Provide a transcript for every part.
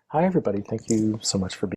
Hi, everybody. Thank you so much for being.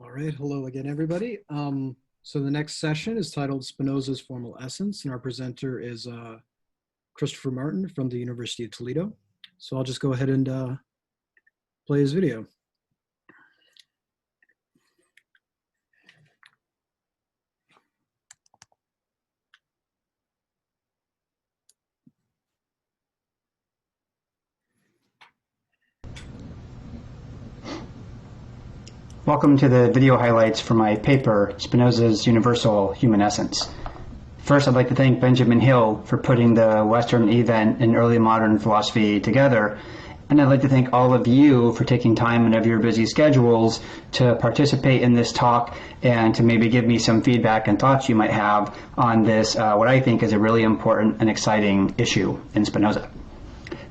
All right, hello again, everybody. So the next session is titled Spinoza's Formal Essence, and our presenter is Christopher Martin from the University of Toledo. So I'll just go ahead and play his video. Welcome to the video highlights for my paper, Spinoza's Universal Human Essence. First, I'd like to thank Benjamin Hill for putting the Western event in early modern philosophy together. And I'd like to thank all of you for taking time out of your busy schedules to participate in this talk and to maybe give me some feedback and thoughts you might have on this, what I think is a really important and exciting issue in Spinoza.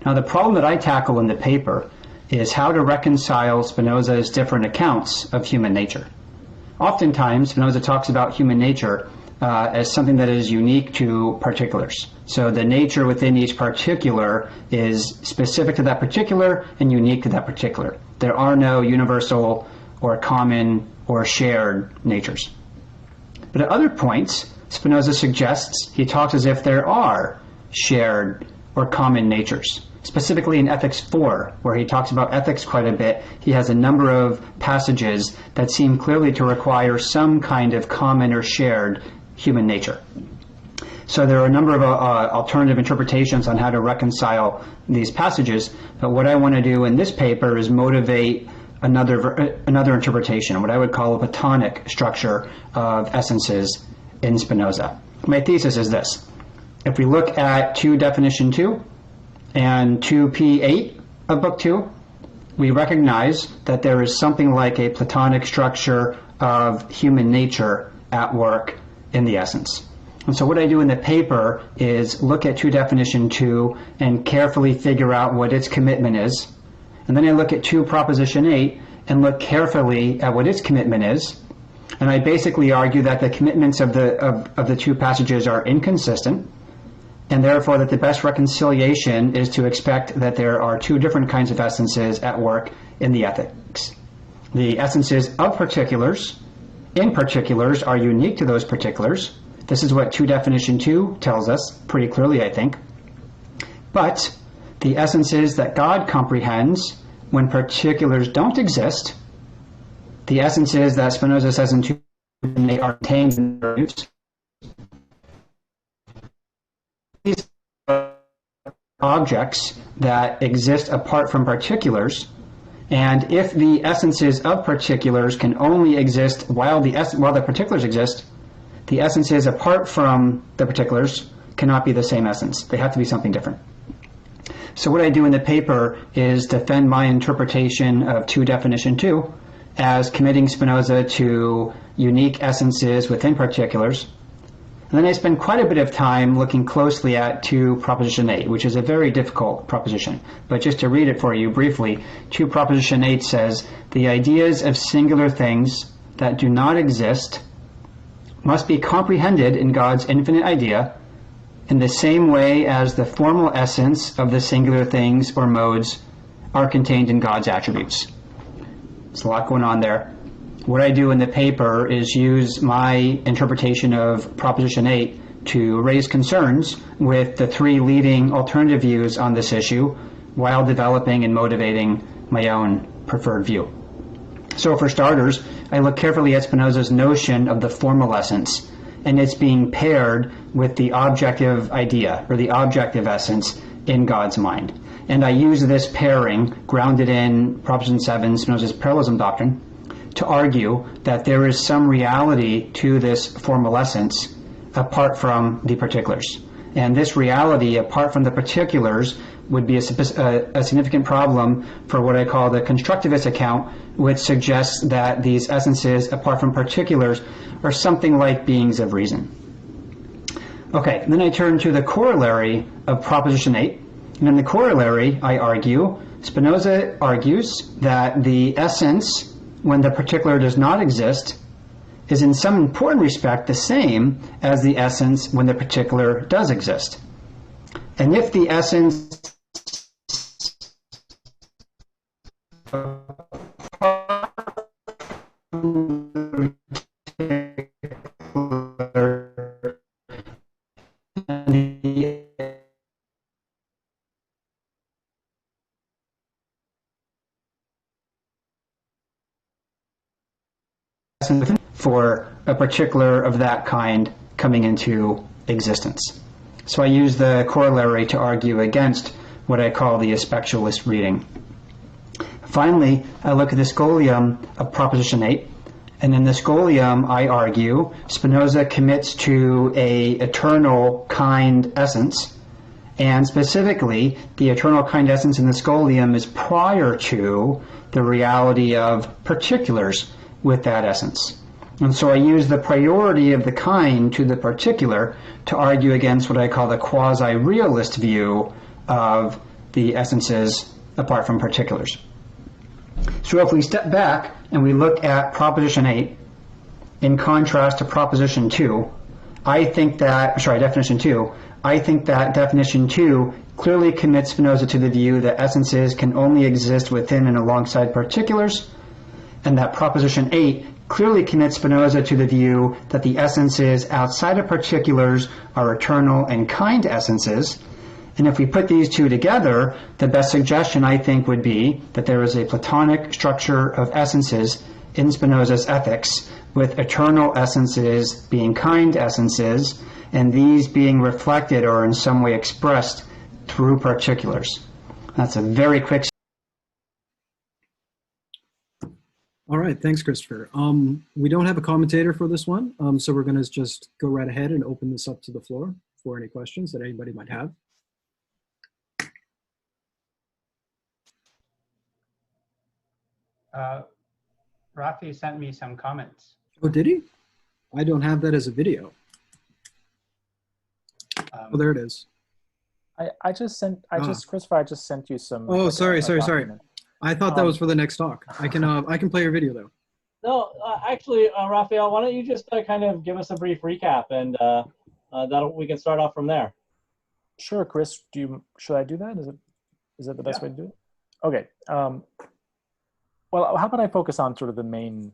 Now, the problem that I tackle in the paper is how to reconcile Spinoza's different accounts of human nature. Oftentimes, Spinoza talks about human nature as something that is unique to particulars. So the nature within each particular is specific to that particular and unique to that particular. There are no universal or common or shared natures. But at other points, Spinoza suggests he talks as if there are shared or common natures. Specifically in Ethics 4, where he talks about ethics quite a bit, he has a number of passages that seem clearly to require some kind of common or shared human nature. So there are a number of alternative interpretations on how to reconcile these passages, but what I want to do in this paper is motivate another interpretation, what I would call a Platonic structure of essences in Spinoza. My thesis is this. If we look at 2 definition 2, and 2p8 of book 2, we recognize that there is something like a Platonic structure of human nature at work in the essence. And so what I do in the paper is look at 2 definition 2 and carefully figure out what its commitment is. And then I look at 2 proposition 8 and look carefully at what its commitment is. And I basically argue that the commitments of the 2 passages are inconsistent, and therefore that the best reconciliation is to expect that there are 2 different kinds of essences at work in the ethics. The essences of particulars, in particulars, are unique to those particulars. This is what 2 definition 2 tells us pretty clearly, I think. But the essences that God comprehends when particulars don't exist, the essences that Spinoza says in 2 are contained in their use, these are objects that exist apart from particulars, and if the essences of particulars can only exist while the particulars exist, the essences apart from the particulars cannot be the same essence. They have to be something different. So what I do in the paper is defend my interpretation of definition 2 as committing Spinoza to unique essences within particulars. And then I spend quite a bit of time looking closely at proposition 8, which is a very difficult proposition. But just to read it for you briefly, proposition 8 says, the ideas of singular things that do not exist must be comprehended in God's infinite idea in the same way as the formal essence of the singular things or modes are contained in God's attributes. There's a lot going on there. What I do in the paper is use my interpretation of Proposition 8 to raise concerns with the 3 leading alternative views on this issue while developing and motivating my own preferred view. So for starters, I look carefully at Spinoza's notion of the formal essence, and it's being paired with the objective idea, or the objective essence, in God's mind. And I use this pairing, grounded in Proposition 7, Spinoza's parallelism doctrine, to argue that there is some reality to this formal essence apart from the particulars. And this reality, apart from the particulars, would be a significant problem for what I call the Constructivist account, which suggests that these essences, apart from particulars, are something like beings of reason. Okay, then I turn to the corollary of Proposition 8. And in the corollary, I argue, Spinoza argues that the essence, when the particular does not exist, is in some important respect the same as the essence when the particular does exist. And if the essence for a particular of that kind coming into existence. So I use the corollary to argue against what I call the aspectualist reading. Finally, I look at the scholium of Proposition 8, and in the scholium I argue Spinoza commits to a eternal kind essence, and specifically the eternal kind essence in the scholium is prior to the reality of particulars with that essence. And so I use the priority of the kind to the particular to argue against what I call the quasi-realist view of the essences apart from particulars. So if we step back and we look at Proposition 8 in contrast to Proposition 2, Definition 2, I think that Definition 2 clearly commits Spinoza to the view that essences can only exist within and alongside particulars, and that Proposition 8 clearly commits Spinoza to the view that the essences outside of particulars are eternal and kind essences. And if we put these two together, the best suggestion, I think, would be that there is a Platonic structure of essences in Spinoza's ethics, with eternal essences being kind essences, and these being reflected or in some way expressed through particulars. That's a very quick. All right, thanks, Christopher. We don't have a commentator for this one, so we're going to just go right ahead and open this up to the floor for any questions that anybody might have. Rafi sent me some comments. Oh, did he? I don't have that as a video. Oh, there it is. Christopher, I just sent you some. Oh, sorry. document. I thought that was for the next talk. I can play your video though. No, actually, Raphael, why don't you just kind of give us a brief recap, and we can start off from there. Sure, Chris. Should I do that? Is it the best way to do it? Okay. Well, how about I focus on sort of the main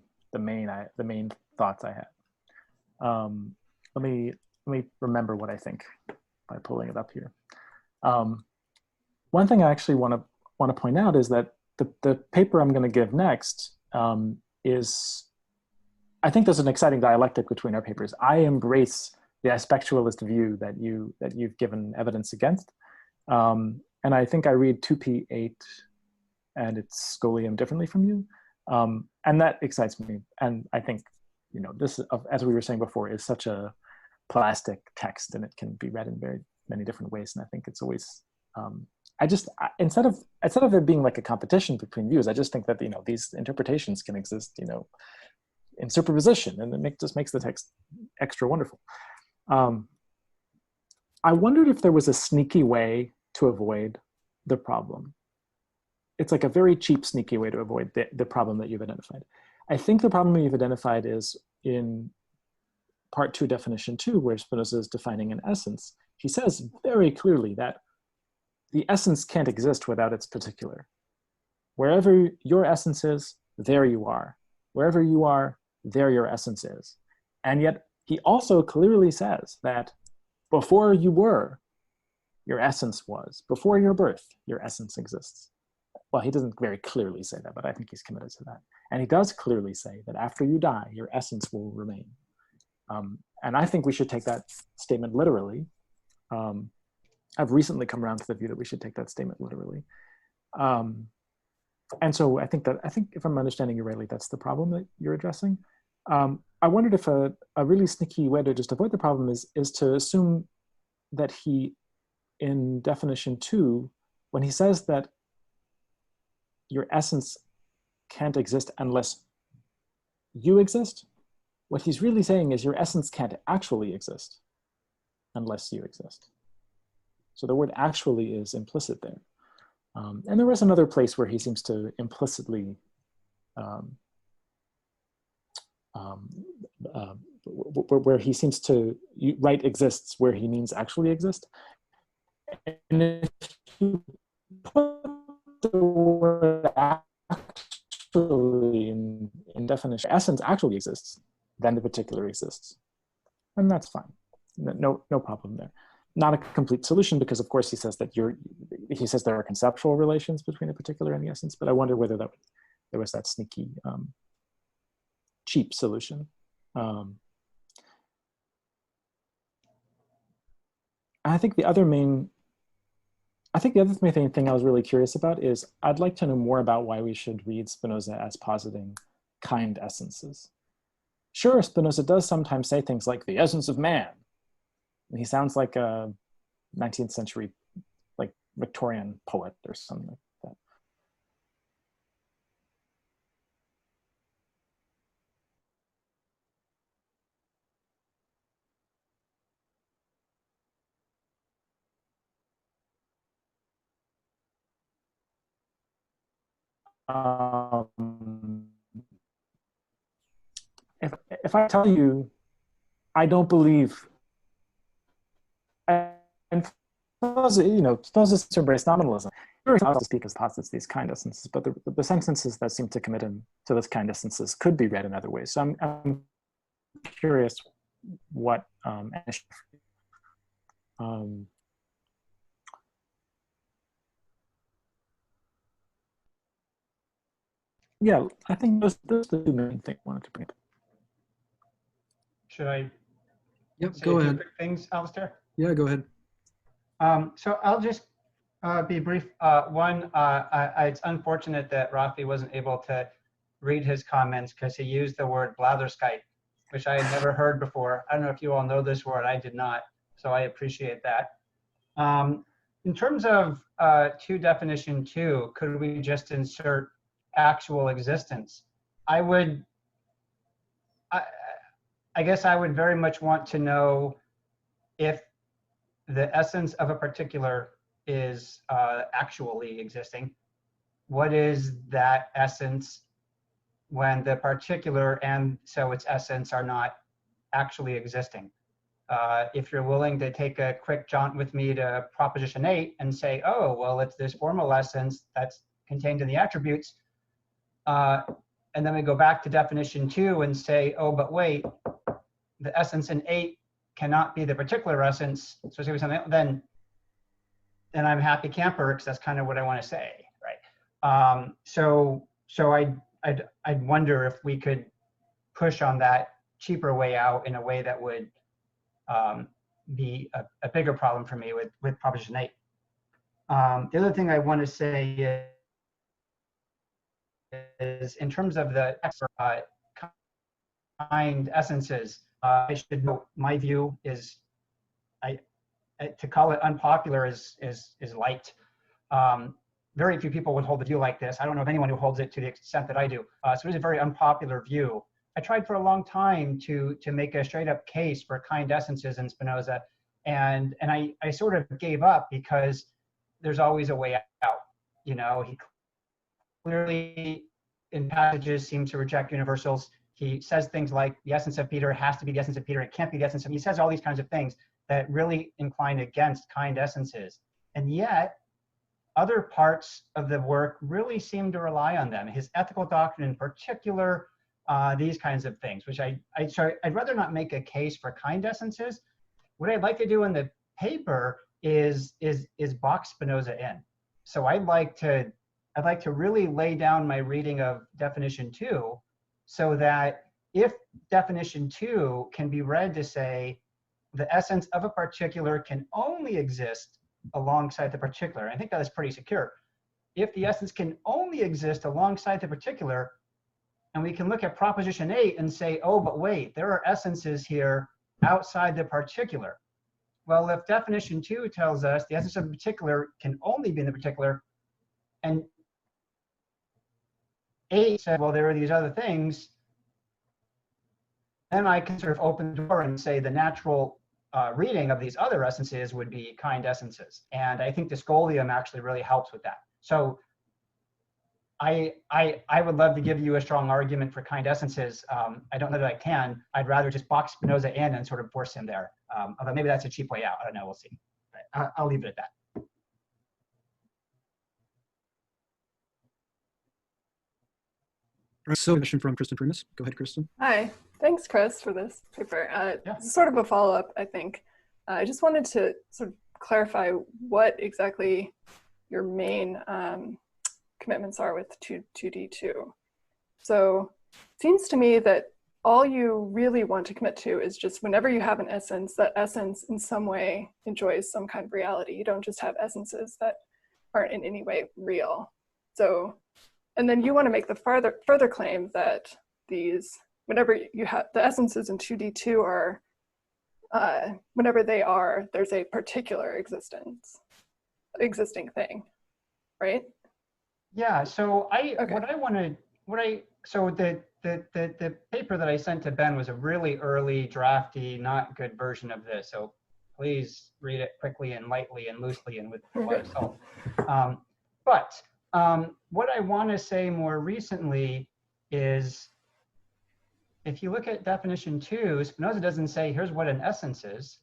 thoughts I had. Let me remember what I think by pulling it up here. One thing I actually want to point out is that the paper I'm going to give next is, I think there's an exciting dialectic between our papers. I embrace the aspectualist view that you've given evidence against, and I think I read 2p8 and its scholium differently from you, and that excites me. And I think, this, as we were saying before, is such a plastic text, and it can be read in very many different ways. And I think it's always instead of it being like a competition between views, I just think that, these interpretations can exist, in superposition, and it just makes the text extra wonderful. I wondered if there was a sneaky way to avoid the problem. It's like a very cheap, sneaky way to avoid the problem that you've identified. I think the problem you've identified is in part 2, definition 2, where Spinoza is defining an essence. He says very clearly that the essence can't exist without its particular. Wherever your essence is, there you are. Wherever you are, there your essence is. And yet he also clearly says that before you were, your essence was. Before your birth, your essence exists. Well, he doesn't very clearly say that, but I think he's committed to that. And he does clearly say that after you die, your essence will remain. And I think we should take that statement literally. I've recently come around to the view that we should take that statement literally. And so I think if I'm understanding you rightly, that's the problem that you're addressing. I wondered if a really sneaky way to just avoid the problem is to assume that he, in definition 2, when he says that your essence can't exist unless you exist, what he's really saying is your essence can't actually exist unless you exist. So the word actually is implicit there. And there was another place where he seems to implicitly where he seems to write exists where he means actually exist. And if you put the word actually in definition, essence actually exists, then the particular exists. And that's fine. No problem there. Not a complete solution, because of course he says that he says there are conceptual relations between the particular and the essence, but I wonder whether there was that sneaky, cheap solution. I think the other main thing I was really curious about is I'd like to know more about why we should read Spinoza as positing kind essences. Sure, Spinoza does sometimes say things like the essence of man. And he sounds like a 19th century, like Victorian poet or something like that. If I tell you, I don't believe, and Spinoza embrace nominalism. Spinoza speak as posits these kind essences, but the sentences that seem to commit him to those kind essences could be read in other ways. So I'm curious what yeah, I think those are the two main things I wanted to bring up. Should I Yep, say go a few ahead. quick things, Alistair? Yeah, go ahead. So I'll just be brief. One, it's unfortunate that Rafi wasn't able to read his comments because he used the word blatherskite, which I had never heard before. I don't know if you all know this word. I did not, so I appreciate that. In terms of definition 2, could we just insert actual existence? I guess I would very much want to know if the essence of a particular is actually existing. What is that essence when the particular and so its essence are not actually existing? If you're willing to take a quick jaunt with me to proposition 8 and say, oh, well, it's this formal essence that's contained in the attributes, and then we go back to definition 2 and say, oh, but wait, the essence in 8 cannot be the particular essence, especially with something, then I'm happy camper, because that's kind of what I want to say, right? So I'd wonder if we could push on that cheaper way out in a way that would be a bigger problem for me with proposition 8. The other thing I want to say is in terms of the kind essences, I should note my view is to call it unpopular is light. Very few people would hold a view like this. I don't know of anyone who holds it to the extent that I do. So it is a very unpopular view. I tried for a long time to make a straight up case for kind essences in Spinoza, and I sort of gave up because there's always a way out. You know, he clearly in passages seems to reject universals. He says things like the essence of Peter has to be the essence of Peter. It can't be the essence of, he says all these kinds of things that really incline against kind essences. And yet other parts of the work really seem to rely on them. His ethical doctrine in particular, these kinds of things, which I'd rather not make a case for kind essences. What I'd like to do in the paper is box Spinoza in. So I'd like to really lay down my reading of definition 2, so that if definition 2 can be read to say the essence of a particular can only exist alongside the particular, I think that is pretty secure. If the essence can only exist alongside the particular, and we can look at proposition 8 and say, oh, but wait, there are essences here outside the particular. Well, if definition 2 tells us the essence of a particular can only be in the particular, and 8 said, well, there are these other things, then I can sort of open the door and say the natural reading of these other essences would be kind essences. And I think the scholium actually really helps with that. So I would love to give you a strong argument for kind essences. I don't know that I can. I'd rather just box Spinoza in and sort of force him there. Although maybe that's a cheap way out. I don't know. We'll see. But I'll leave it at that. So, question from Kristin Answer. Go ahead, Kristin. Hi, thanks, Chris, for this paper. Yeah. Sort of a follow-up, I think. I just wanted to sort of clarify what exactly your main commitments are with 2D2. So it seems to me that all you really want to commit to is just whenever you have an essence, that essence in some way enjoys some kind of reality. You don't just have essences that aren't in any way real. So, and then you want to make the further claim that these, whenever you have the essences in 2D2 are, whenever they are, there's a particular existing thing, right? Yeah. So Okay. So the paper that I sent to Ben was a really early, drafty, not good version of this. So please read it quickly and lightly and loosely and with a lot of salt. But what I want to say more recently is, if you look at definition 2, Spinoza doesn't say, here's what an essence is.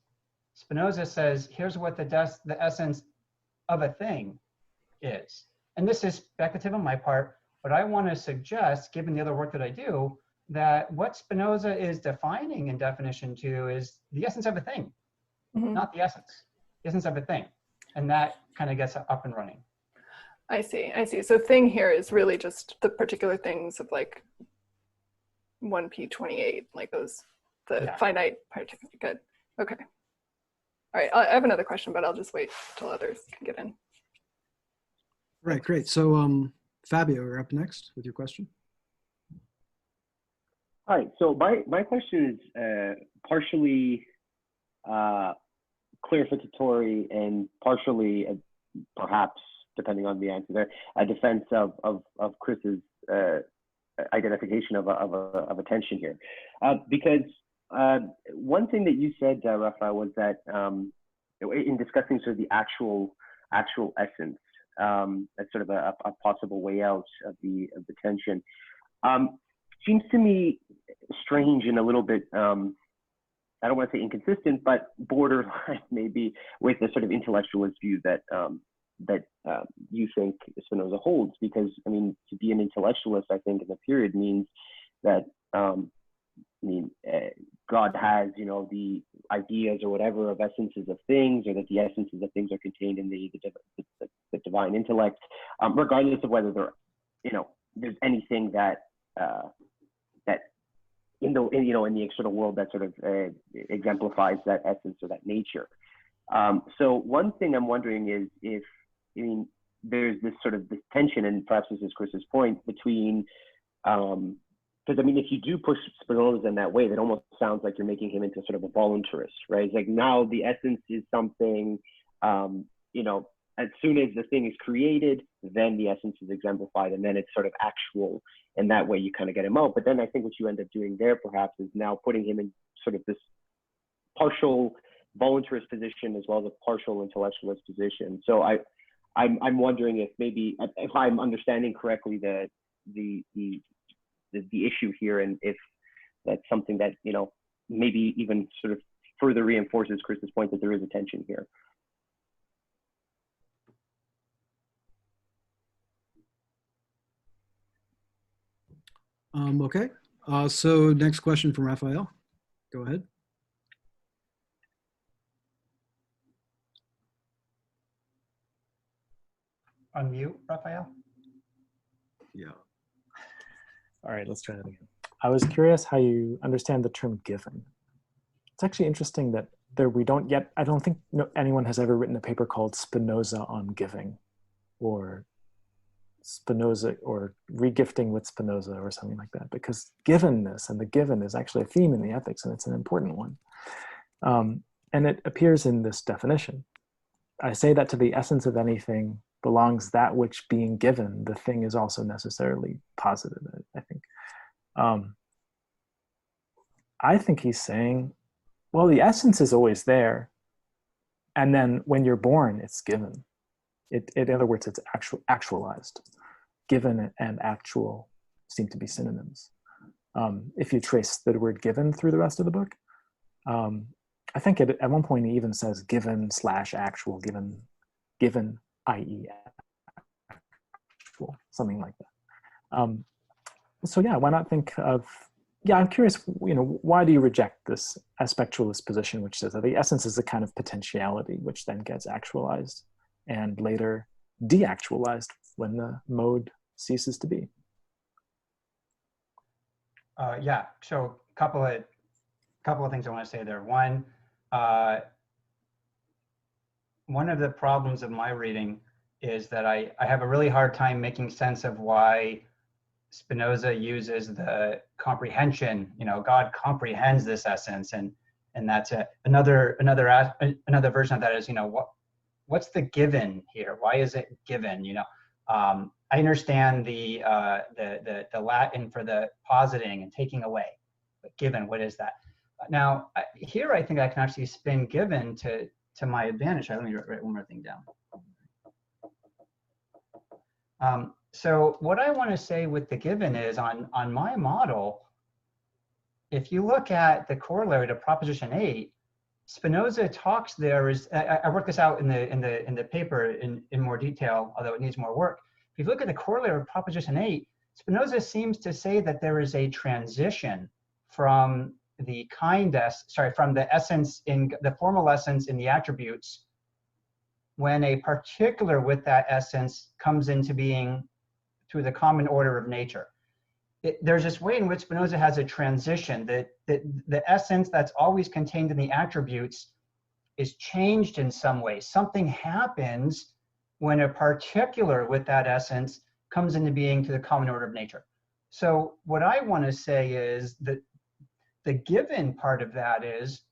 Spinoza says, here's what the essence of a thing is. And this is speculative on my part, but I want to suggest, given the other work that I do, that what Spinoza is defining in definition 2 is the essence of a thing, not the essence of a thing. And that kind of gets up and running. I see. So thing here is really just the particular things of like 1p28, like those, the finite particular. Good. Okay. All right. I have another question, but I'll just wait till others can get in. Right, great. So Fabio, you're up next with your question. Hi, so my question is partially clarificatory and partially, perhaps, depending on the answer there, a defense of Chris's identification of a tension here. Because one thing that you said, Rafael, was that in discussing sort of the actual essence, as sort of a possible way out of the tension, seems to me strange and a little bit, I don't want to say inconsistent, but borderline maybe with the sort of intellectualist view that you think Spinoza holds. Because I mean, to be an intellectualist, I think in the period means that God has, the ideas or whatever of essences of things, or that the essences of things are contained in the divine intellect, regardless of whether there's anything that in the external world that sort of exemplifies that essence or that nature. So one thing I'm wondering is if, there's this sort of this tension, and perhaps this is Chris's point, between, because if you do push Spinoza in that way, that almost sounds like you're making him into sort of a voluntarist, right? It's like now the essence is something, as soon as the thing is created, then the essence is exemplified, and then it's sort of actual, and that way you kind of get him out. But then I think what you end up doing there perhaps is now putting him in sort of this partial voluntarist position as well as a partial intellectualist position. So I'm wondering if maybe, if I'm understanding correctly the issue here, and if that's something that, you know, maybe even sort of further reinforces Chris's point that there is a tension here. Okay. So next question from Raphael. Go ahead. Unmute, Raphael. Yeah. All right, let's try that again. I was curious how you understand the term given. It's actually interesting that we don't yet, I don't think anyone has ever written a paper called Spinoza on giving, or Spinoza, or regifting with Spinoza, or something like that, because givenness and the given is actually a theme in the ethics, and it's an important one. And it appears in this definition. I say that to the essence of anything belongs that which, being given, the thing is also necessarily positive, I think. I think he's saying, well, the essence is always there, and then when you're born, it's given. In other words, it's actualized. Given and actual seem to be synonyms. If you trace the word given through the rest of the book, I think at one point he even says given / actual, given, i.e. actual, something like that. So yeah, why not think of, yeah, I'm curious, you know, why do you reject this aspectualist position, which says that the essence is a kind of potentiality, which then gets actualized and later deactualized when the mode ceases to be? Yeah, so a couple of things I want to say there. One of the problems of my reading is that I have a really hard time making sense of why Spinoza uses the comprehension. You know, God comprehends this essence, and that's another version of that is, you know, what's the given here? Why is it given? You know, I understand the Latin for the positing and taking away, but given, what is that? Now here I think I can actually spin given to my advantage. Let me write one more thing down. So what I want to say with the given is on my model, if you look at the corollary to Proposition 8, Spinoza talks there is, I worked this out in the paper in more detail, although it needs more work. If you look at the corollary of Proposition 8, Spinoza seems to say that there is a transition from the from the essence in the formal essence in the attributes when a particular with that essence comes into being through the common order of nature. There's this way in which Spinoza has a transition that the essence that's always contained in the attributes is changed in some way. Something happens when a particular with that essence comes into being to the common order of nature. So what I want to say is that the given part of that is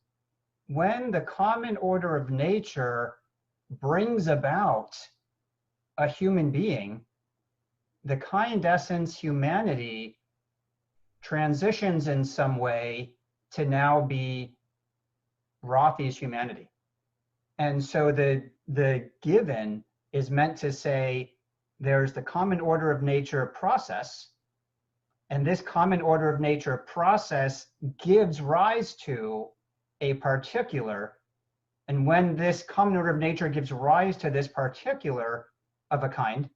when the common order of nature brings about a human being, the kind essence humanity transitions in some way to now be Rothy's humanity. And so the given is meant to say there's the common order of nature process, and this common order of nature process gives rise to a particular. And when this common order of nature gives rise to this particular of a kind,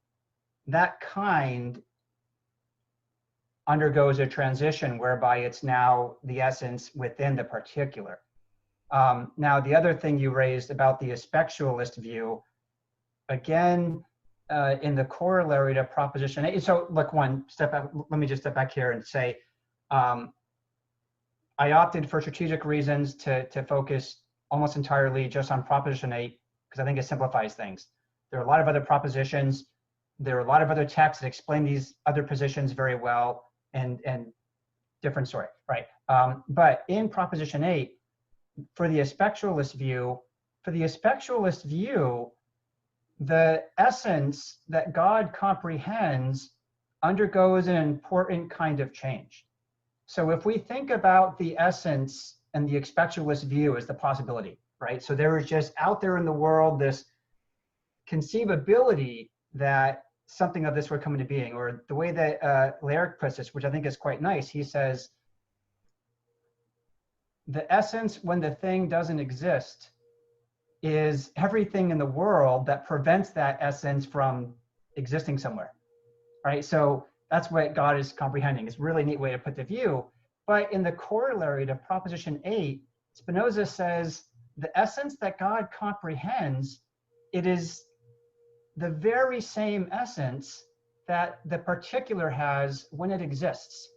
that kind undergoes a transition whereby it's now the essence within the particular. Now, the other thing you raised about the aspectualist view, again, in the corollary to Proposition 8. So look, let me just step back here and say, I opted for strategic reasons to focus almost entirely just on Proposition 8, because I think it simplifies things. There are a lot of other propositions. There are a lot of other texts that explain these other positions very well, and different story, right? But in Proposition 8, for the aspectualist view, the essence that God comprehends undergoes an important kind of change. So if we think about the essence and the expectualist view as the possibility, right? So there is just out there in the world this conceivability that something of this would come into being, or the way that Laird puts this, which I think is quite nice, he says, the essence when the thing doesn't exist is everything in the world that prevents that essence from existing somewhere, right? So that's what God is comprehending. It's a really neat way to put the view. But in the corollary to Proposition 8, Spinoza says the essence that God comprehends, it is the very same essence that the particular has when it exists.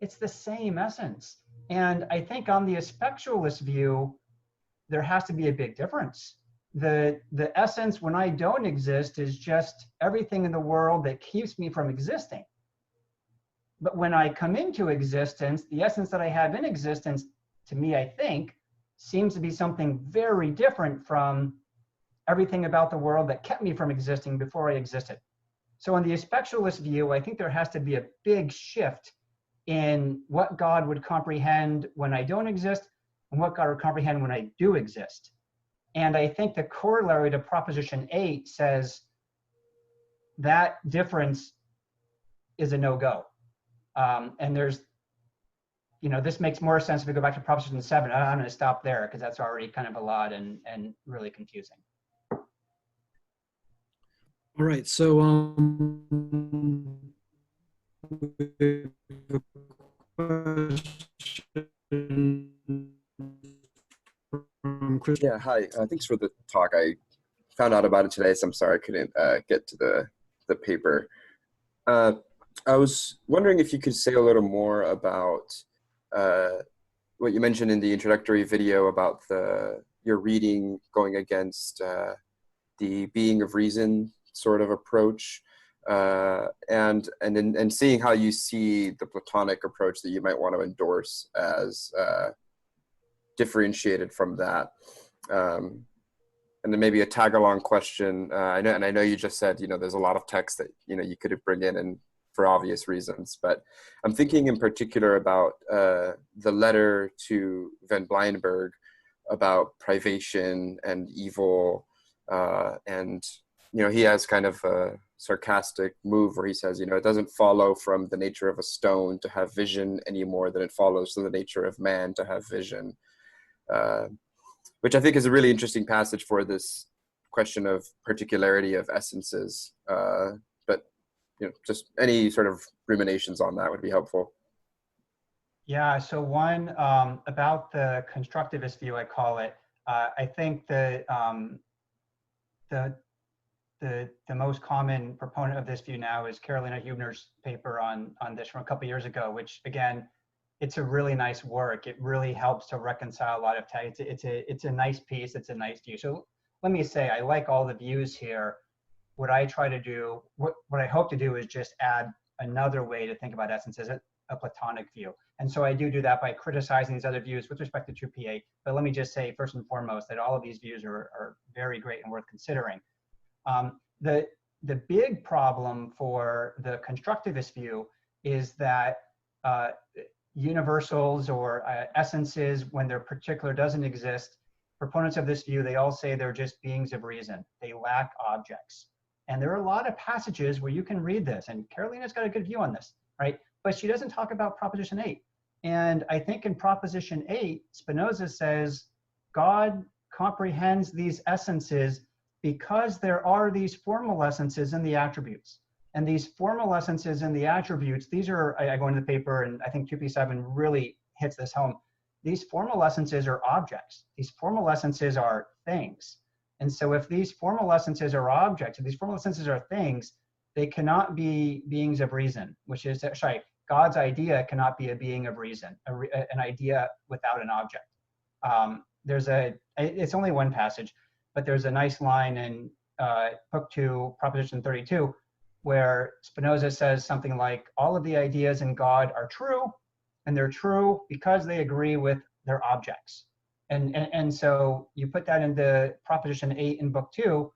It's the same essence. And I think on the expectualist view, there has to be a big difference. The essence when I don't exist is just everything in the world that keeps me from existing. But when I come into existence, the essence that I have in existence, to me, I think, seems to be something very different from everything about the world that kept me from existing before I existed. So in the expectualist view, I think there has to be a big shift in what God would comprehend when I don't exist and what God would comprehend when I do exist. And I think the corollary to Proposition 8 says that difference is a no-go. And there's, this makes more sense if we go back to Proposition 7. I'm going to stop there because that's already kind of a lot and really confusing. All right, so Yeah, hi. Thanks for the talk. I found out about it today, so I'm sorry I couldn't get to the paper. I was wondering if you could say a little more about what you mentioned in the introductory video about your reading going against the being of reason sort of approach, and seeing how you see the Platonic approach that you might want to endorse as differentiated from that. And then maybe a tag-along question. I know you just said, there's a lot of text that, you could bring in and for obvious reasons, but I'm thinking in particular about the letter to Van Blyenberg about privation and evil. And, he has kind of a sarcastic move where he says, it doesn't follow from the nature of a stone to have vision any more than it follows from the nature of man to have vision. Which I think is a really interesting passage for this question of particularity of essences. But just any sort of ruminations on that would be helpful. Yeah, so one about the constructivist view, I call it. I think the most common proponent of this view now is Carolina Hübner's paper on this from a couple years ago, which again, it's a really nice work. It really helps to reconcile a lot of text. It's a nice piece. It's a nice view. So let me say, I like all the views here. What I try to do, what I hope to do is just add another way to think about essence as a Platonic view. And so I do that by criticizing these other views with respect to 2PA. But let me just say, first and foremost, that all of these views are very great and worth considering. The big problem for the constructivist view is that universals or essences, when their particular doesn't exist, proponents of this view, they all say they're just beings of reason. They lack objects. And there are a lot of passages where you can read this, and Carolina's got a good view on this, right? But she doesn't talk about Proposition 8. And I think in Proposition 8, Spinoza says God comprehends these essences because there are these formal essences in the attributes. And these formal essences in the attributes, these are, I go into the paper and I think 2P7 really hits this home. These formal essences are objects. These formal essences are things. And so if these formal essences are objects, if these formal essences are things, they cannot be beings of reason, which is, sorry, God's idea cannot be a being of reason, an idea without an object. It's only one passage, but there's a nice line in Book 2, Proposition 32, where Spinoza says something like, all of the ideas in God are true, and they're true because they agree with their objects. And so you put that into Proposition 8 in Book 2,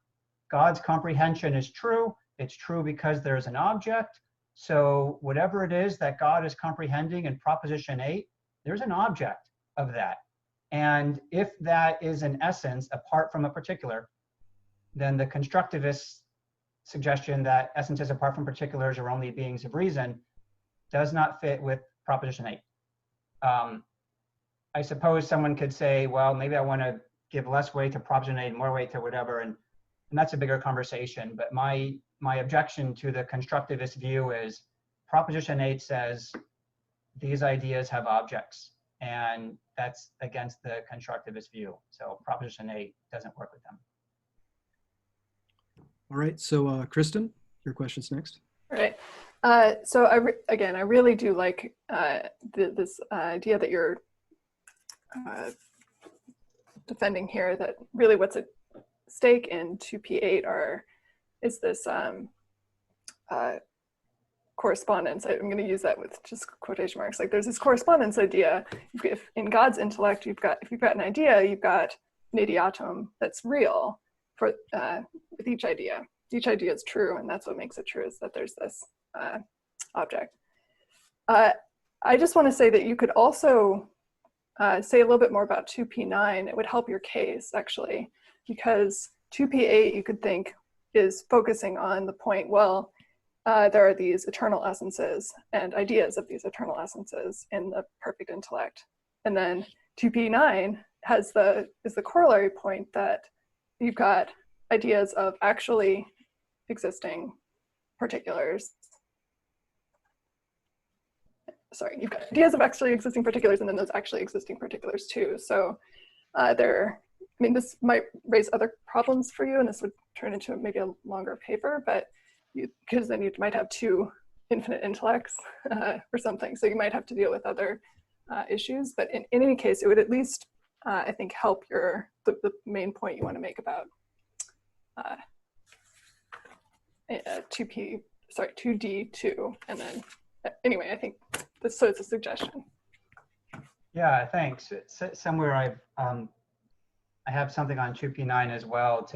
God's comprehension is true. It's true because there's an object. So whatever it is that God is comprehending in Proposition 8, there's an object of that. And if that is an essence apart from a particular, then the constructivist suggestion that essences apart from particulars are only beings of reason does not fit with Proposition 8. I suppose someone could say, well, maybe I want to give less weight to Proposition 8 and more weight to whatever, and that's a bigger conversation. But my objection to the constructivist view is Proposition 8 says these ideas have objects, and that's against the constructivist view. So Proposition 8 doesn't work with them. All right, so Kristin, your question's next. All right. So again, I really do like this idea that you're defending here, that really what's at stake in 2P8 is this correspondence. I'm going to use that with just quotation marks. Like there's this correspondence idea. If in God's intellect, if you've got an idea, you've got an ideatum that's real for with each idea. Each idea is true, and that's what makes it true, is that there's this object. I just want to say that you could also say a little bit more about 2P9. It would help your case, actually, because 2P8 you could think is focusing on the point, well, there are these eternal essences and ideas of these eternal essences in the perfect intellect. And then 2P9 is the corollary point that you've got ideas of actually existing particulars. Sorry, you've got ideas of actually existing particulars and then those actually existing particulars too. So this might raise other problems for you, and this would turn into maybe a longer paper, but because then you might have two infinite intellects or something. So you might have to deal with other issues, but in any case, it would at least, I think, help the main point you want to make about 2D2, and then anyway, I think so it's a suggestion. Yeah, thanks. Somewhere I have something on 2P9 as well.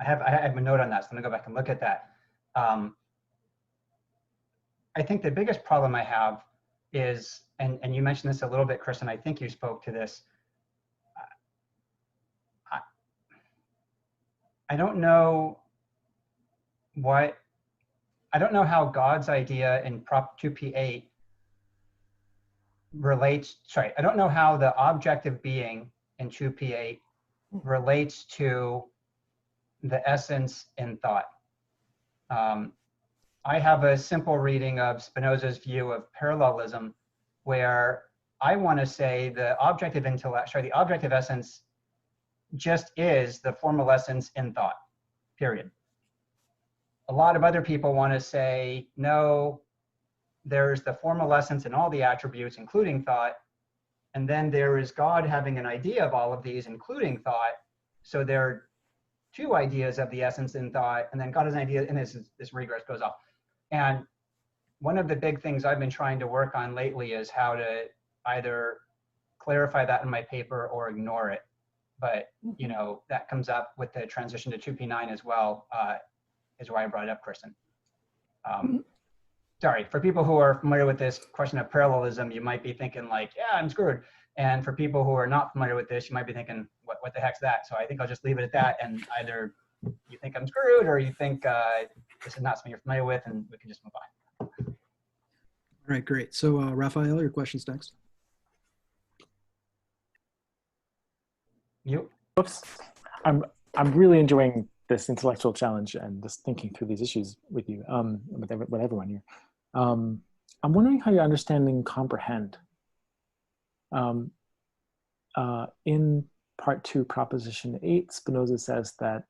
I have a note on that, so I'm gonna go back and look at that. I think the biggest problem I have is, and you mentioned this a little bit, Kristin, I think you spoke to this. I don't know how God's idea in Prop 2P8 relates, I don't know how the objective being in 2P8 relates to the essence in thought. I have a simple reading of Spinoza's view of parallelism, where I want to say the objective intellect, the objective essence just is the formal essence in thought, period. A lot of other people want to say, no, there's the formal essence in all the attributes, including thought, and then there is God having an idea of all of these, including thought. So there are two ideas of the essence in thought, and then God has an idea, and this regress goes off. And one of the big things I've been trying to work on lately is how to either clarify that in my paper or ignore it. But that comes up with the transition to 2P9 as well, is why I brought it up, Kristin. Sorry, for people who are familiar with this question of parallelism, you might be thinking like, yeah, I'm screwed. And for people who are not familiar with this, you might be thinking, what the heck's that? So I think I'll just leave it at that, and either you think I'm screwed or you think this is not something you're familiar with, and we can just move on. All right, great. So Raphael, your question's next. You? Oops. I'm really enjoying this intellectual challenge and just thinking through these issues with you, with everyone here. I'm wondering how you're understanding comprehend. In part 2, proposition 8, Spinoza says that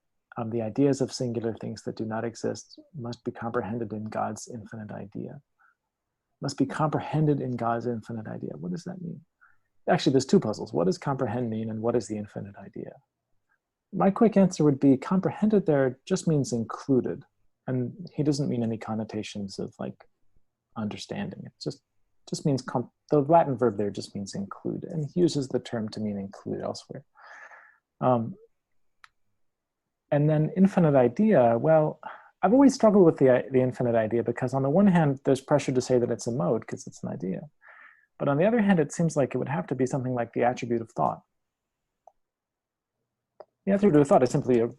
the ideas of singular things that do not exist must be comprehended in God's infinite idea. Must be comprehended in God's infinite idea. What does that mean? Actually, there's two puzzles. What does comprehend mean, and what is the infinite idea? My quick answer would be comprehended there just means included. And he doesn't mean any connotations of like understanding. It just means, the Latin verb there just means include. And he uses the term to mean include elsewhere. And then infinite idea, well, I've always struggled with the infinite idea because on the one hand, there's pressure to say that it's a mode because it's an idea. But on the other hand, it seems like it would have to be something like the attribute of thought. The attribute of thought is simply a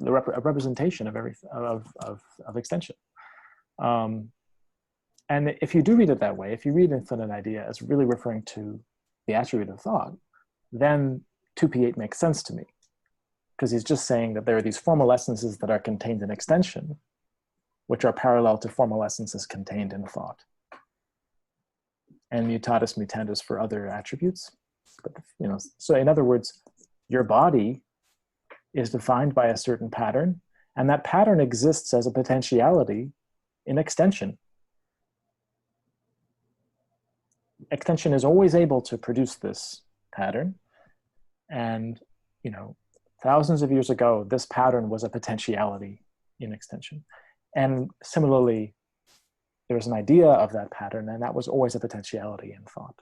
representation of of extension. And if you do read it that way, if you read infinite idea as really referring to the attribute of thought, then 2p8 makes sense to me. Because he's just saying that there are these formal essences that are contained in extension, which are parallel to formal essences contained in thought. And mutatis mutandis for other attributes. But, so in other words, your body is defined by a certain pattern, and that pattern exists as a potentiality in extension. Extension is always able to produce this pattern, and thousands of years ago, this pattern was a potentiality in extension. And similarly, there's an idea of that pattern, and that was always a potentiality in thought.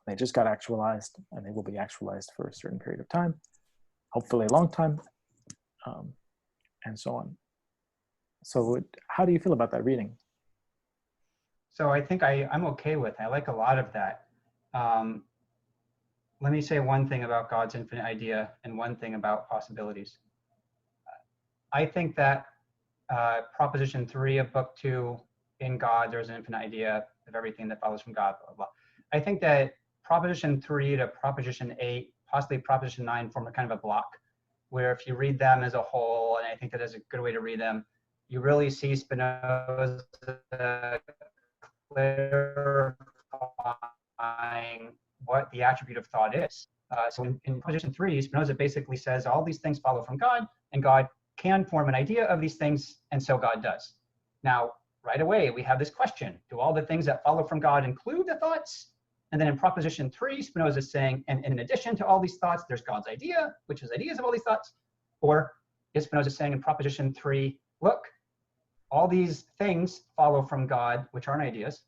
They just got actualized, and they will be actualized for a certain period of time, hopefully a long time, and so on. So how do you feel about that reading? So I think I'm okay with it. I like a lot of that. Let me say one thing about God's infinite idea and one thing about possibilities. I think that proposition 3 of book 2, in God, there's an infinite idea of everything that follows from God, blah, blah, blah. I think that proposition 3 to proposition 8, possibly proposition 9 form a kind of a block, where if you read them as a whole, and I think that is a good way to read them, you really see Spinoza clarifying what the attribute of thought is. So in proposition 3, Spinoza basically says all these things follow from God, and God can form an idea of these things, and so God does. Now, right away, we have this question: do all the things that follow from God include the thoughts? And then in proposition 3, Spinoza is saying, and in addition to all these thoughts, there's God's idea, which is ideas of all these thoughts. Or is Spinoza saying in proposition 3, look, all these things follow from God, which aren't ideas.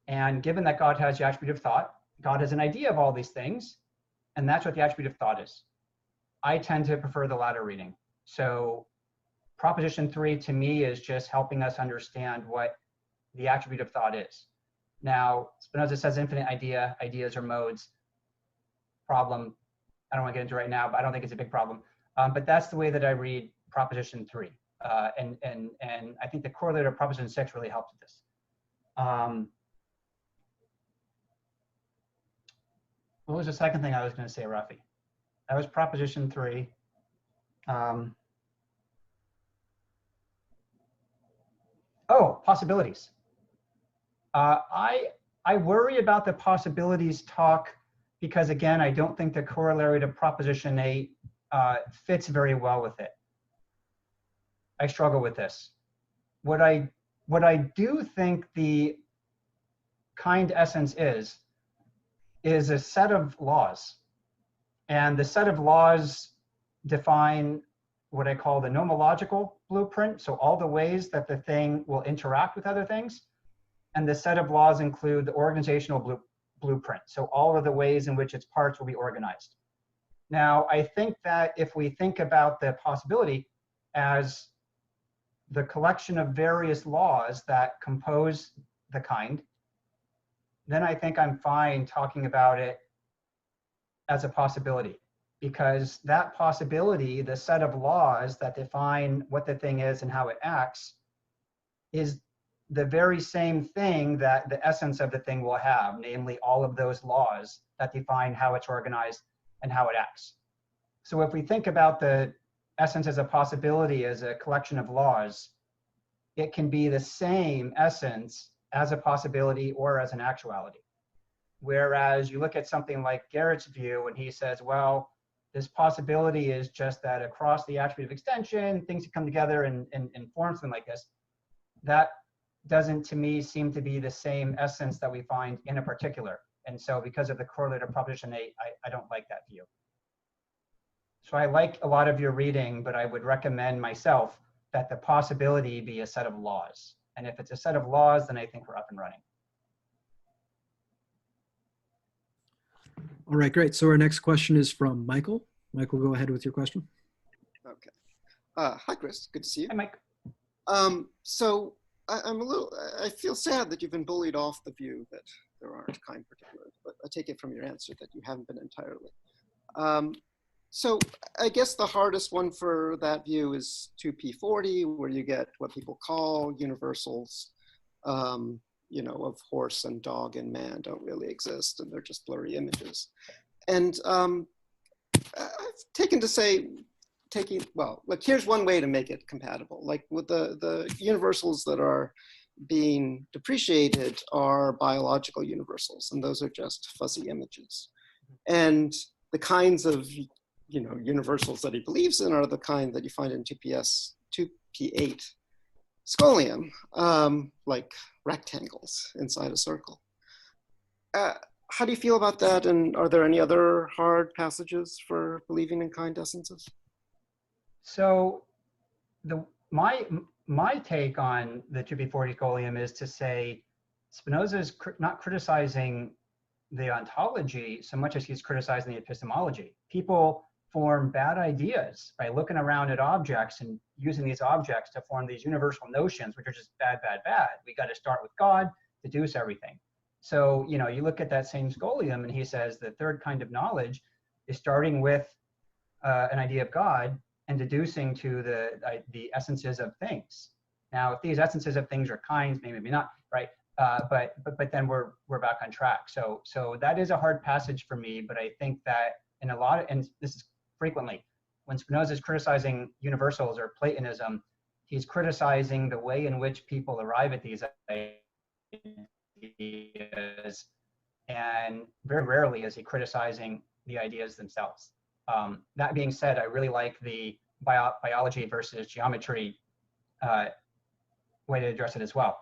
And given that God has the attribute of thought, God has an idea of all these things, and that's what the attribute of thought is. I tend to prefer the latter reading. So proposition 3 to me is just helping us understand what the attribute of thought is. Now, Spinoza says infinite idea, ideas are modes. Problem, I don't want to get into right now, but I don't think it's a big problem. But that's the way that I read proposition 3. And I think the correlator of proposition 6 really helps with this. What was the second thing I was going to say, Rafi? That was proposition 3. Oh, possibilities. I worry about the possibilities talk because, again, I don't think the corollary to proposition 8 fits very well with it. I struggle with this. What I do think the kind essence is a set of laws. And the set of laws define what I call the nomological blueprint, so all the ways that the thing will interact with other things. And the set of laws include the organizational blueprint, so all of the ways in which its parts will be organized. Now, I think that if we think about the possibility as the collection of various laws that compose the kind, then I think I'm fine talking about it as a possibility, because that possibility, the set of laws that define what the thing is and how it acts, is the very same thing that the essence of the thing will have, namely all of those laws that define how it's organized and how it acts. So if we think about the essence as a possibility, as a collection of laws, it can be the same essence as a possibility or as an actuality. Whereas you look at something like Garrett's view when he says, well, this possibility is just that across the attribute of extension, things can come together and form something like this. That doesn't, to me, seem to be the same essence that we find in a particular. And so because of the correlate of proposition 8, I don't like that view. So I like a lot of your reading, but I would recommend myself that the possibility be a set of laws. And if it's a set of laws, then I think we're up and running. All right, great. So our next question is from Michael. Michael, go ahead with your question. Hi, Chris. Good to see you. Hi, Mike. So I feel sad that you've been bullied off the view that there aren't kind particulars, but I take it from your answer that you haven't been entirely. So I guess the hardest one for that view is 2p40, where you get what people call universals, you know, of horse and dog and man don't really exist, and they're just blurry images. And I've taken to say, well, like here's one way to make it compatible. Like with the universals that are being depreciated are biological universals, and those are just fuzzy images. And the kinds of, you know, universals that he believes in are the kind that you find in 2p8 scholium, like rectangles inside a circle. How do you feel about that? And are there any other hard passages for believing in kind essences? So my take on the 2p40 scholium is to say Spinoza is not criticizing the ontology so much as he's criticizing the epistemology. People form bad ideas by looking around at objects and using these objects to form these universal notions, which are just bad, bad, bad. We got to start with God, deduce everything. So, you know, you look at that same scholium and he says the third kind of knowledge is starting with an idea of God and deducing to the essences of things. Now, if these essences of things are kinds, maybe not, right? But then we're back on track. So that is a hard passage for me, but I think that in a lot of, and this is frequently, when Spinoza is criticizing universals or Platonism, he's criticizing the way in which people arrive at these ideas, and very rarely is he criticizing the ideas themselves. That being said, I really like the biology versus geometry way to address it as well.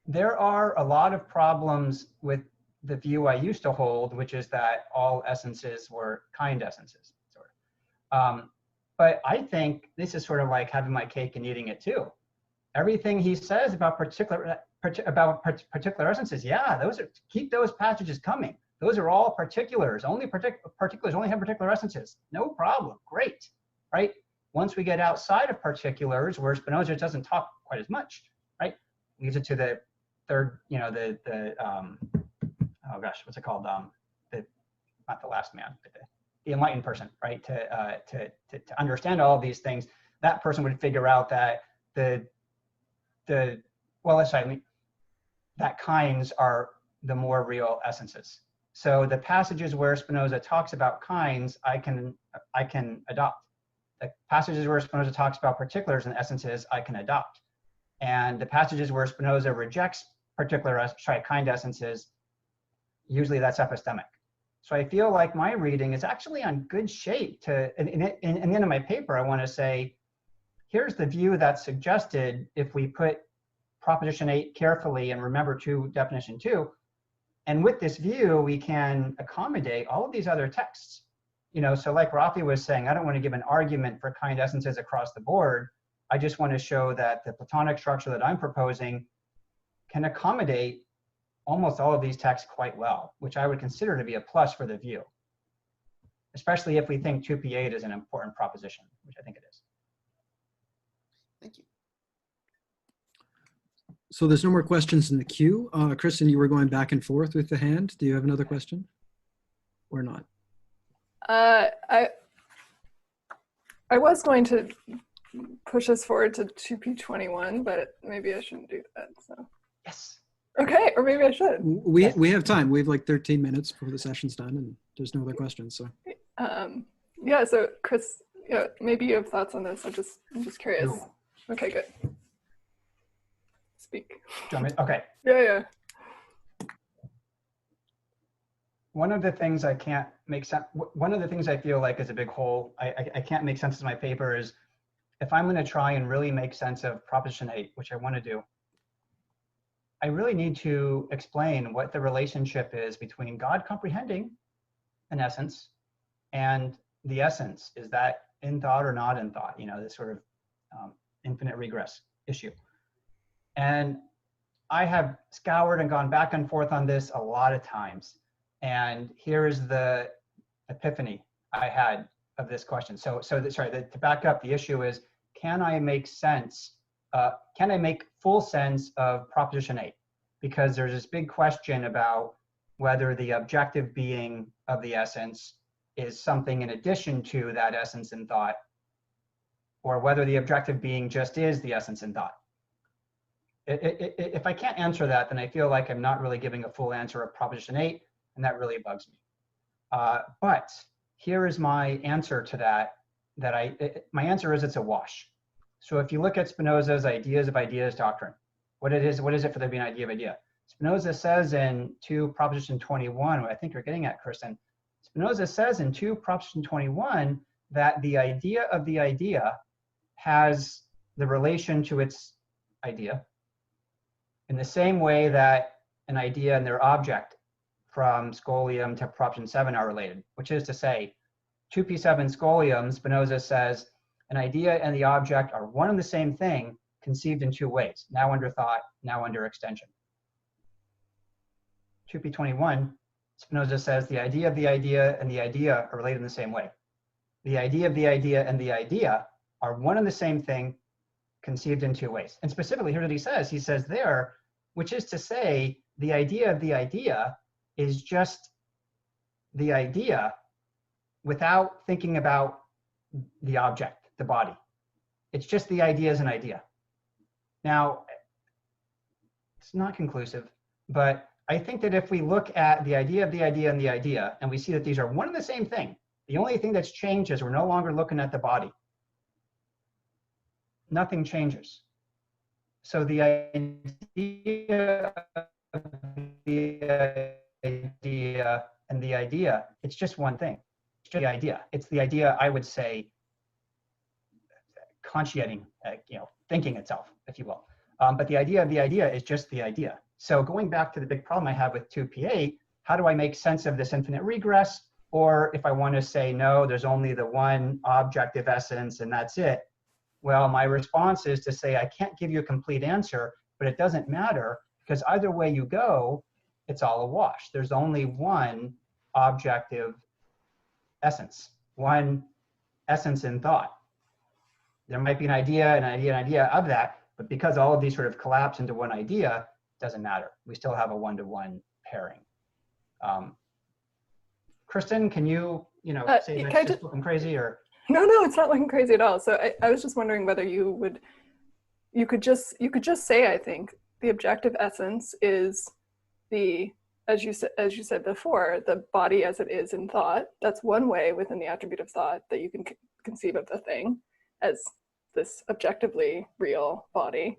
There are a lot of problems with the view I used to hold, which is that all essences were kind essences, sort of. But I think this is sort of like having my cake and eating it too. Everything he says about particular essences, yeah, keep those passages coming. Those are all particulars. Particulars only have particular essences. No problem. Great, right? Once we get outside of particulars, where Spinoza doesn't talk quite as much, right? Leads it to the third, you know, oh gosh, what's it called? Not the last man, but the enlightened person, right? To understand all of these things, that person would figure out that that kinds are the more real essences. So the passages where Spinoza talks about kinds, I can adopt. The passages where Spinoza talks about particulars and essences, I can adopt. And the passages where Spinoza rejects kind essences, usually that's epistemic. So I feel like my reading is actually on good shape to, in the end of my paper, I want to say, here's the view that's suggested if we put proposition 8 carefully and remember definition 2. And with this view, we can accommodate all of these other texts. You know, so like Rafi was saying, I don't want to give an argument for kind essences across the board. I just want to show that the Platonic structure that I'm proposing can accommodate almost all of these texts quite well, which I would consider to be a plus for the view, especially if we think 2p8 is an important proposition, which I think it is. Thank you. So there's no more questions in the queue. Kristin, you were going back and forth with the hand. Do you have another question or not? I was going to push us forward to 2p21, but maybe I shouldn't do that. So Yes. Okay, or maybe I should. We have time. We have like 13 minutes before the session's done, and there's no other questions. So yeah. So Chris, yeah, maybe you have thoughts on this. I'm just curious. No. Okay, good. Speak. Do you want me? Okay. Yeah. One of the things I can't make sense, one of the things I feel like is a big hole, I can't make sense of my paper is if I'm going to try and really make sense of Proposition 8, which I want to do, I really need to explain what the relationship is between God comprehending an essence and the essence. Is that in thought or not in thought? You know, this sort of infinite regress issue. And I have scoured and gone back and forth on this a lot of times. And here is the epiphany I had of this question. To back up, the issue is, can I make sense, can I make full sense of Proposition 8? Because there's this big question about whether the objective being of the essence is something in addition to that essence in thought, or whether the objective being just is the essence in thought. If I can't answer that, then I feel like I'm not really giving a full answer of Proposition 8, and that really bugs me. But here is my answer to that, my answer is it's a wash. So if you look at Spinoza's ideas of ideas doctrine, what is it for there to be an idea of idea? Spinoza says in 2 Proposition 21, what I think you're getting at, Kristin, Spinoza says in 2 Proposition 21 that the idea of the idea has the relation to its idea in the same way that an idea and their object from scholium to Proposition 7 are related, which is to say, 2p7 scholium, Spinoza says, an idea and the object are one and the same thing conceived in 2 ways, now under thought, now under extension. 2p21, Spinoza says the idea of the idea and the idea are related in the same way. The idea of the idea and the idea are one and the same thing conceived in 2 ways. And specifically, here's what he says there, which is to say, the idea of the idea is just the idea without thinking about the object, the body. It's just the idea as an idea. Now, it's not conclusive, but I think that if we look at the idea of the idea and the idea, and we see that these are one and the same thing, the only thing that's changed is we're no longer looking at the body. Nothing changes. So the idea of the idea and the idea, it's just one thing. It's just the idea. It's the idea, I would say, consciating, thinking itself, if you will. But the idea of the idea is just the idea. So going back to the big problem I have with 2p8, how do I make sense of this infinite regress? Or if I want to say, no, there's only the one objective essence and that's it. Well, my response is to say, I can't give you a complete answer, but it doesn't matter because either way you go, it's all a wash. There's only one objective essence, one essence in thought. There might be an idea, an idea, an idea of that, but because all of these sort of collapse into one idea, it doesn't matter. We still have a one-to-one pairing. Kristin, can you, say that's just looking crazy or? No, it's not looking crazy at all. So I was just wondering whether you could just say, I think, the objective essence is the, as you said before, the body as it is in thought. That's one way within the attribute of thought that you can conceive of the thing as this objectively real body.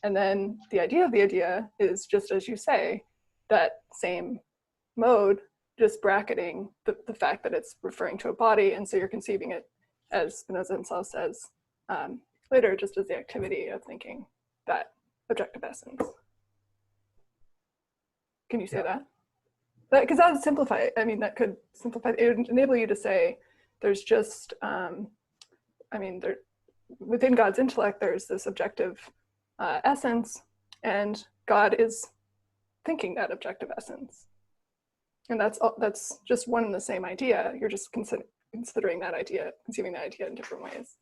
And then the idea of the idea is just as you say, that same mode, just bracketing the fact that it's referring to a body. And so you're conceiving it, as Spinoza himself says later, just as the activity of thinking that objective essence. Can you say that? Because that would simplify it. I mean, that could simplify it. It would enable you to say there's just, within God's intellect, there's this objective essence, and God is thinking that objective essence. And that's just one and the same idea. You're just considering that idea, conceiving that idea in different ways.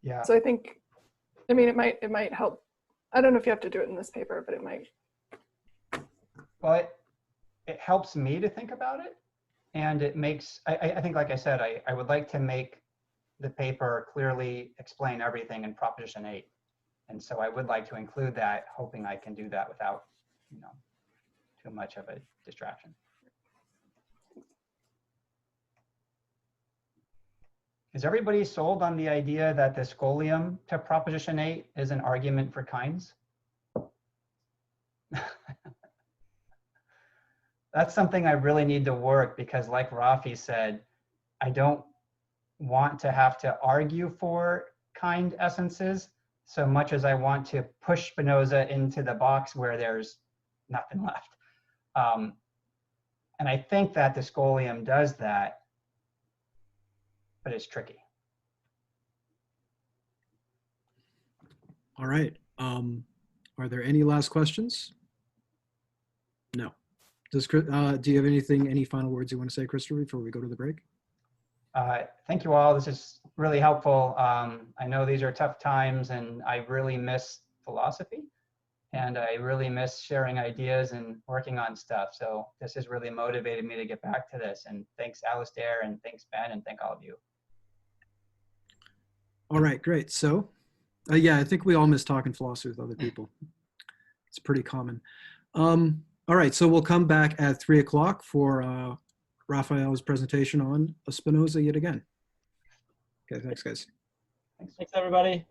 Yeah. So I think, it might help. I don't know if you have to do it in this paper, but it might. Well, it helps me to think about it, and it makes, I think, like I said, I would like to make the paper clearly explain everything in Proposition 8. And so I would like to include that, hoping I can do that without, too much of a distraction. Is everybody sold on the idea that the scholium to Proposition 8 is an argument for kinds? That's something I really need to work because, like Rafi said, I don't want to have to argue for kind essences so much as I want to push Spinoza into the box where there's nothing left. And I think that the scholium does that, but it's tricky. All right. Are there any last questions? No. Do you have any final words you want to say, Christopher, before we go to the break? Thank you all. This is really helpful. I know these are tough times, and I really miss philosophy, and I really miss sharing ideas and working on stuff. So this has really motivated me to get back to this. And thanks, Alistair, and thanks, Ben, and thank all of you. All right, great. So, yeah, I think we all miss talking philosophy with other people. It's pretty common. All right, so we'll come back at 3 o'clock for Raphael's presentation on Spinoza yet again. Okay, thanks, guys. Thanks, everybody.